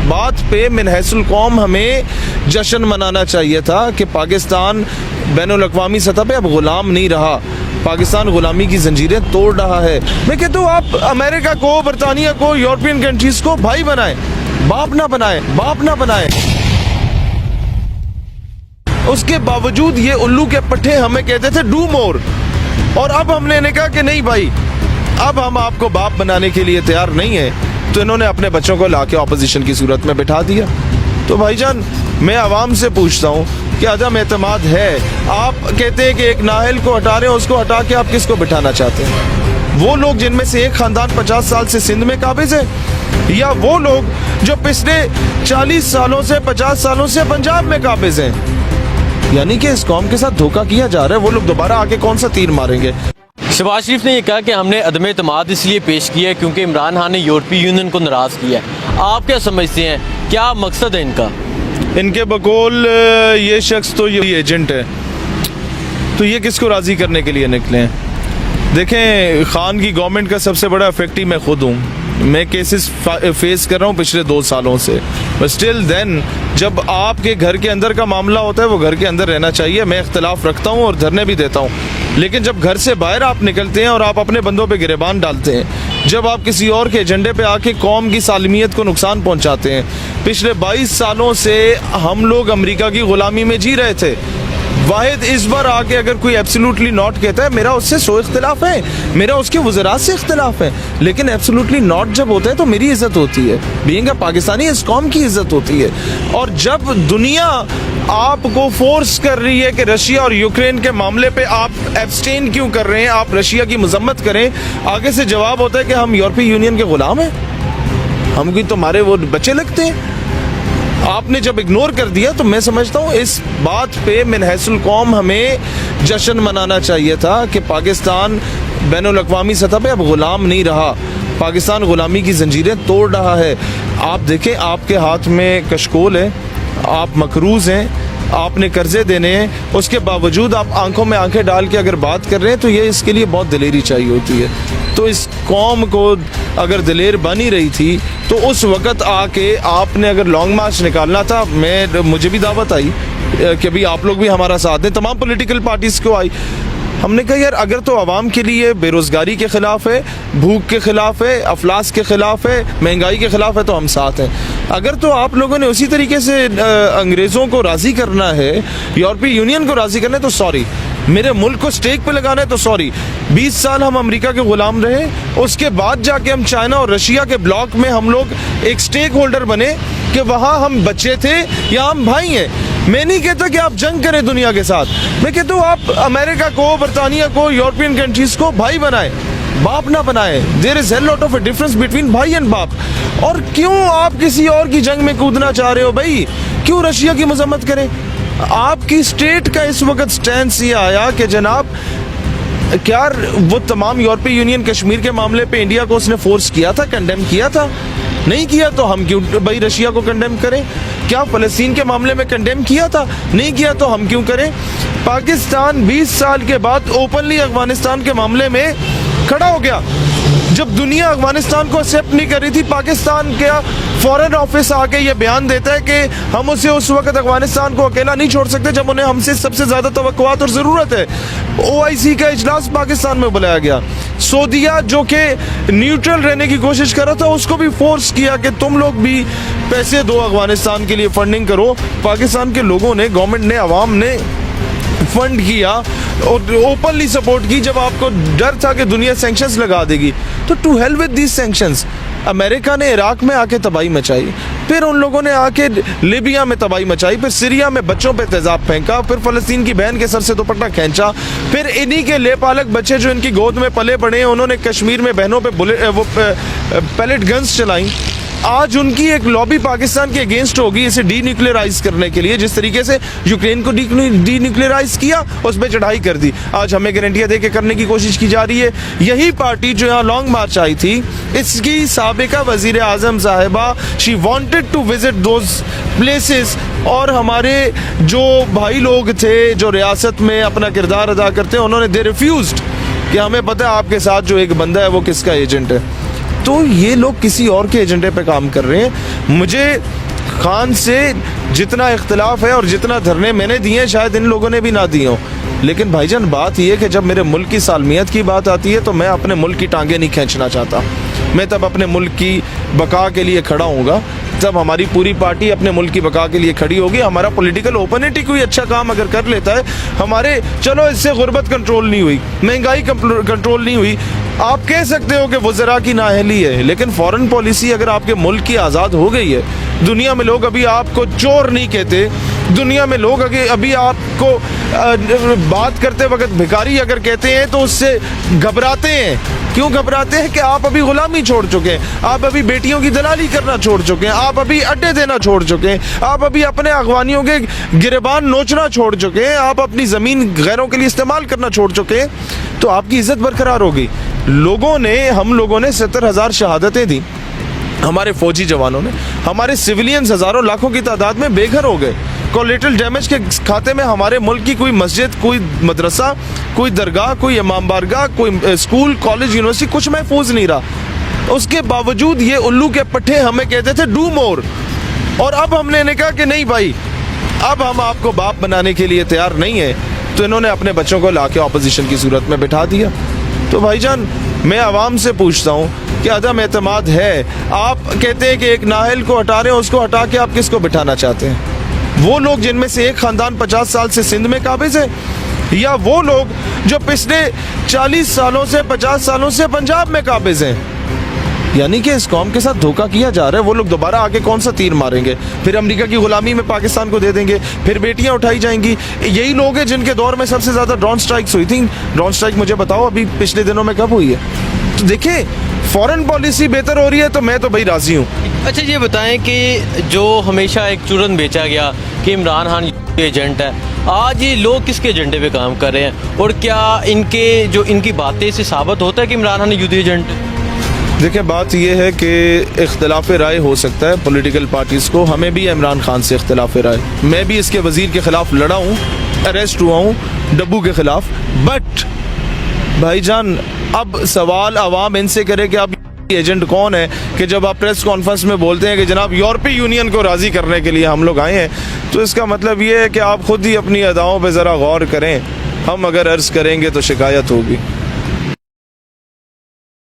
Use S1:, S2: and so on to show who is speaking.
S1: बात पे मिनहसुल कौम हमें जश्न मनाना चाहिए था कि पाकिस्तान बैनुल अक़वामी सतह पे अब गुलाम नहीं रहा, पाकिस्तान गुलामी की जंजीरें तोड़ रहा है। मैं कहता हूँ आप अमेरिका को, बरतानिया को, यूरोपियन कंट्रीज को भाई बनाएं, बाप ना बनाएं। उसके बावजूद ये उल्लू के पट्टे हमें कहते थे डू मोर, और अब हमने कहा कि नहीं भाई, अब हम आपको बाप बनाने के लिए तैयार नहीं है, तो इन्होंने अपने बच्चों को लाके ऑपोजिशन की सूरत में बिठा दिया। तो भाईजान मैं आवाम से पूछता हूँ कि अदम एतमाद है। आप कहते हैं कि एक नाहल को हटा रहे हैं, उसको हटा के आप किसको बिठाना चाहते हैं? वो लोग जिनमें से एक खानदान 50 साल से सिंध में काबिज है, या वो लोग जो पिछले 40 सालों से 50 सालों से पंजाब में काबिज हैं? यानी कि इस कौम के साथ धोखा किया जा रहा है। वो लोग दोबारा आके कौन सा तीर मारेंगे?
S2: शहबाज शरीफ ने यह कहा कि हमने अदम एतमाद इसलिए पेश किया है क्योंकि इमरान खान ने यूरोपीय यूनियन को नाराज़ किया है। आप क्या समझते हैं, क्या मकसद है इनका?
S1: इनके बकौल ये शख्स तो ये एजेंट है, तो ये किसको राज़ी करने के लिए निकले हैं? देखें, खान की गवर्नमेंट का सबसे बड़ा इफेक्टिव मैं खुद हूँ। मैं केसेस फेस कर रहा हूँ पिछले 2 सालों से, बट स्टिल देन जब आपके घर के अंदर का मामला होता है वो घर के अंदर रहना चाहिए। मैं इख्तलाफ रखता हूँ और धरने भी देता हूँ, लेकिन जब घर से बाहर आप निकलते हैं और आप अपने बंदों पे गिरेबान डालते हैं, जब आप किसी और के एजेंडे पे आके कौम की सालमियत को नुकसान पहुँचाते हैं। पिछले 22 सालों से हम लोग अमेरिका की गुलामी में जी रहे थे। वाहिद इस बार आके अगर कोई एब्सोल्युटली नॉट कहता है, मेरा उससे सो इख्तिलाफ है, मेरा उसके वज़रात से इख्तिलाफ है, लेकिन एब्सोल्युटली नॉट जब होता है तो मेरी इज्जत होती है, बीइंग अ पाकिस्तानी इस कौम की इज्जत होती है। और जब दुनिया आपको फोर्स कर रही है कि रशिया और यूक्रेन के मामले पे आप एब्सटेन क्यों कर रहे हैं, आप रशिया की मजम्मत करें, आगे से जवाब होता है कि हम यूरोपीय यूनियन के गुलाम हैं, हम कोई तुम्हारे वो बच्चे लगते हैं। आपने जब इग्नोर कर दिया तो मैं समझता हूँ इस बात पे मिनहसुल कौम हमें जश्न मनाना चाहिए था कि पाकिस्तान बैनुल अक़वामी सतह पे अब गुलाम नहीं रहा, पाकिस्तान गुलामी की जंजीरें तोड़ रहा है। आप देखें, आपके हाथ में कशकोल है, आप मकरूज़ हैं, आपने कर्जे देने हैं, उसके बावजूद आप आंखों में आंखें डाल के अगर बात कर रहे हैं तो ये इसके लिए बहुत दिलेरी चाहिए होती है। तो इस कौम को अगर दिलेर बनी रही थी तो उस वक़्त आके आपने अगर लॉन्ग मार्च निकालना था। मुझे भी दावत आई कि भाई आप लोग भी हमारा साथ दें, तमाम पॉलिटिकल पार्टीज़ को आई। हमने कहा यार अगर तो आवाम के लिए बेरोज़गारी के ख़िलाफ़ है, भूख के ख़िलाफ़ है, अफलास के ख़िलाफ़ है, महंगाई के ख़िलाफ़ है तो हम साथ हैं। अगर तो आप लोगों ने उसी तरीके से अंग्रेज़ों को राज़ी करना है, यूरोपीय यूनियन को राज़ी करना है तो सॉरी, मेरे मुल्क को स्टेक पे लगाना है तो सॉरी। 20 साल हम अमेरिका के गुलाम रहे, उसके बाद जाके हम चाइना और रशिया के ब्लॉक में हम लोग एक स्टेक होल्डर बने कि वहाँ हम बच्चे थे या हम भाई हैं। मैं नहीं कहता कि आप जंग करें दुनिया के साथ, मैं कहता हूँ आप अमेरिका को, बरतानिया को, यूरोपियन कंट्रीज को भाई बनाएं, बाप ना बनाएं। There is lot of a difference between भाई एंड बाप। और क्यों आप किसी और की जंग में कूदना चाह रहे हो भाई? क्यों रशिया की मजम्मत करें? आपकी स्टेट का इस वक्त स्टैंड ये आया कि जनाब क्या वो तमाम यूरोपीय यूनियन कश्मीर के मामले पे इंडिया को उसने फोर्स किया था, कंडेम किया था? नहीं किया तो हम क्यों भाई रशिया को कंडेम करें? क्या फ़लस्तीन के मामले में कंडेम किया था? नहीं किया तो हम क्यों करें? पाकिस्तान 20 साल के बाद ओपनली अफगानिस्तान के मामले में खड़ा हो गया। जब दुनिया अफगानिस्तान को एक्सेप्ट नहीं कर रही थी, पाकिस्तान का फॉरेन ऑफिस आके ये बयान देता है कि हम उसे उस वक्त अफगानिस्तान को अकेला नहीं छोड़ सकते जब उन्हें हमसे सबसे ज़्यादा तवक्कुआत और ज़रूरत है। OIC का इजलास पाकिस्तान में बुलाया गया। सऊदीया जो कि न्यूट्रल रहने की कोशिश कर रहा था, उसको भी फोर्स किया कि तुम लोग भी पैसे दो, अफगानिस्तान के लिए फंडिंग करो। पाकिस्तान के लोगों ने, गवर्नमेंट ने, अवाम ने फंड किया और ओपनली सपोर्ट की। जब आपको डर था कि दुनिया सैंक्शंस लगा देगी, तो to hell with these sanctions. America ने इराक में आके तबाही मचाई, फिर उन लोगों ने आके लीबिया में तबाही मचाई, फिर सीरिया में बच्चों पे तेजाब फेंका, फिर फ़लस्तीन की बहन के सर से दुपट्टा खींचा, फिर इन्हीं के लेपालक बच्चे जो इनकी गोद में पले पड़े हैं, उन्होंने कश्मीर में बहनों पे पैलेट गन्स चलाई। आज उनकी एक लॉबी पाकिस्तान के अगेंस्ट होगी इसे डीन्यूक्लियराइज करने के लिए। जिस तरीके से यूक्रेन को डीन्यूक्लियराइज किया, उस पर चढ़ाई कर दी, आज हमें गारंटियां दे के करने की कोशिश की जा रही है। यही पार्टी जो यहाँ लॉन्ग मार्च आई थी, इसकी साबिका वजीर आजम साहिबा, she wanted to visit those places, और हमारे जो भाई लोग थे जो रियासत में अपना किरदार अदा करते हैं, उन्होंने दे रिफ्यूज्ड कि हमें पता है आपके साथ जो एक बंदा है वो किसका एजेंट है। तो ये लोग किसी और के एजेंडे पे काम कर रहे हैं। मुझे खान से जितना इख्तलाफ है और जितना धरने मैंने दिए हैं शायद इन लोगों ने भी ना दिए हों, लेकिन भाईजान बात यह है कि जब मेरे मुल्क की सालमियत की बात आती है तो मैं अपने मुल्क की टांगें नहीं खींचना चाहता। मैं तब अपने मुल्क की बका के लिए खड़ा हूँगा, तब हमारी पूरी पार्टी अपने मुल्क की बका के लिए खड़ी होगी। हमारा पॉलिटिकल ओपोनेंट ही कोई अच्छा काम अगर कर लेता है, हमारे चलो इससे गुर्बत कंट्रोल नहीं हुई, महंगाई कंट्रोल नहीं हुई, आप कह सकते हो कि वज़रा की नाअहली है, लेकिन फॉरेन पॉलिसी अगर आपके मुल्क की आज़ाद हो गई है, दुनिया में लोग अभी आपको चोर नहीं कहते, दुनिया में लोग अभी आपको बात करते वक्त भिखारी अगर कहते हैं तो उससे घबराते हैं। क्यों घबराते हैं? कि आप अभी गुलामी छोड़ चुके हैं, आप अभी बेटियों की दलाली करना छोड़ चुके हैं, आप अभी अड्डे देना छोड़ चुके हैं, आप अभी अपने अगवानियों के गिरबान नोचना छोड़ चुके हैं, आप अपनी ज़मीन गैरों के लिए इस्तेमाल करना छोड़ चुके हैं, तो आपकी इज्जत बरकरार होगी। हम लोगों ने 70,000 शहादतें दी, हमारे फौजी जवानों ने, हमारे सिविलियंस हज़ारों लाखों की तादाद में बेघर हो गए। कोलेटरल डैमेज के खाते में हमारे मुल्क की कोई मस्जिद, कोई मदरसा, कोई दरगाह, कोई इमाम बारगाह, कोई स्कूल, कॉलेज, यूनिवर्सिटी कुछ महफूज नहीं रहा। उसके बावजूद ये उल्लू के पट्टे हमें कहते थे डू मोर, और अब हमने कहा कि नहीं भाई, अब हम आपको बाप बनाने के लिए तैयार नहीं है, तो इन्होंने अपने बच्चों को लाके ऑपोजिशन की सूरत में बिठा दिया। तो भाईजान मैं आवाम से पूछता हूँ कि अदम एतमाद है। आप कहते हैं कि एक नाहल को हटा रहे हैं, उसको हटा के आप किसको बिठाना चाहते हैं? वो लोग जिनमें से एक खानदान 50 साल से सिंध में काबिज है, या वो लोग जो पिछले 40 सालों से 50 सालों से पंजाब में काबिज हैं? यानी कि इस कौम के साथ धोखा किया जा रहा है। वो लोग दोबारा आके कौन सा तीर मारेंगे? फिर अमेरिका की गुलामी में पाकिस्तान को दे देंगे, फिर बेटियां उठाई जाएंगी। यही लोग हैं जिनके दौर में सबसे ज़्यादा ड्रोन स्ट्राइक्स हुई थी। ड्रोन स्ट्राइक मुझे बताओ अभी पिछले दिनों में कब हुई है? तो देखिए, फॉरेन पॉलिसी बेहतर हो रही है तो मैं तो भाई राज़ी हूँ।
S2: अच्छा ये बताएं कि जो हमेशा एक चुरन बेचा गया कि इमरान खान एजेंट है, आज ये लोग किसके एजेंडे पे काम कर रहे हैं, और क्या इनकी बातें से साबित होता है कि इमरान खान यूदी एजेंट है?
S1: देखिए, बात यह है कि इख्तलाफ राय हो सकता है पॉलिटिकल पार्टीज़ को। हमें भी इमरान खान से इख्तलाफ राय, मैं भी इसके वज़ीर के ख़िलाफ़ लड़ा हूँ, अरेस्ट हुआ हूँ डब्बू के ख़िलाफ़। बट भाईजान अब सवाल आवाम इनसे करे कि आप एजेंट कौन है, कि जब आप प्रेस कॉन्फ्रेंस में बोलते हैं कि जनाब यूरोपीय यूनियन को राज़ी करने के लिए हम लोग आए हैं, तो इसका मतलब ये है कि आप खुद ही अपनी अदाओं पर ज़रा गौर करें। हम अगर अर्ज़ करेंगे तो शिकायत होगी।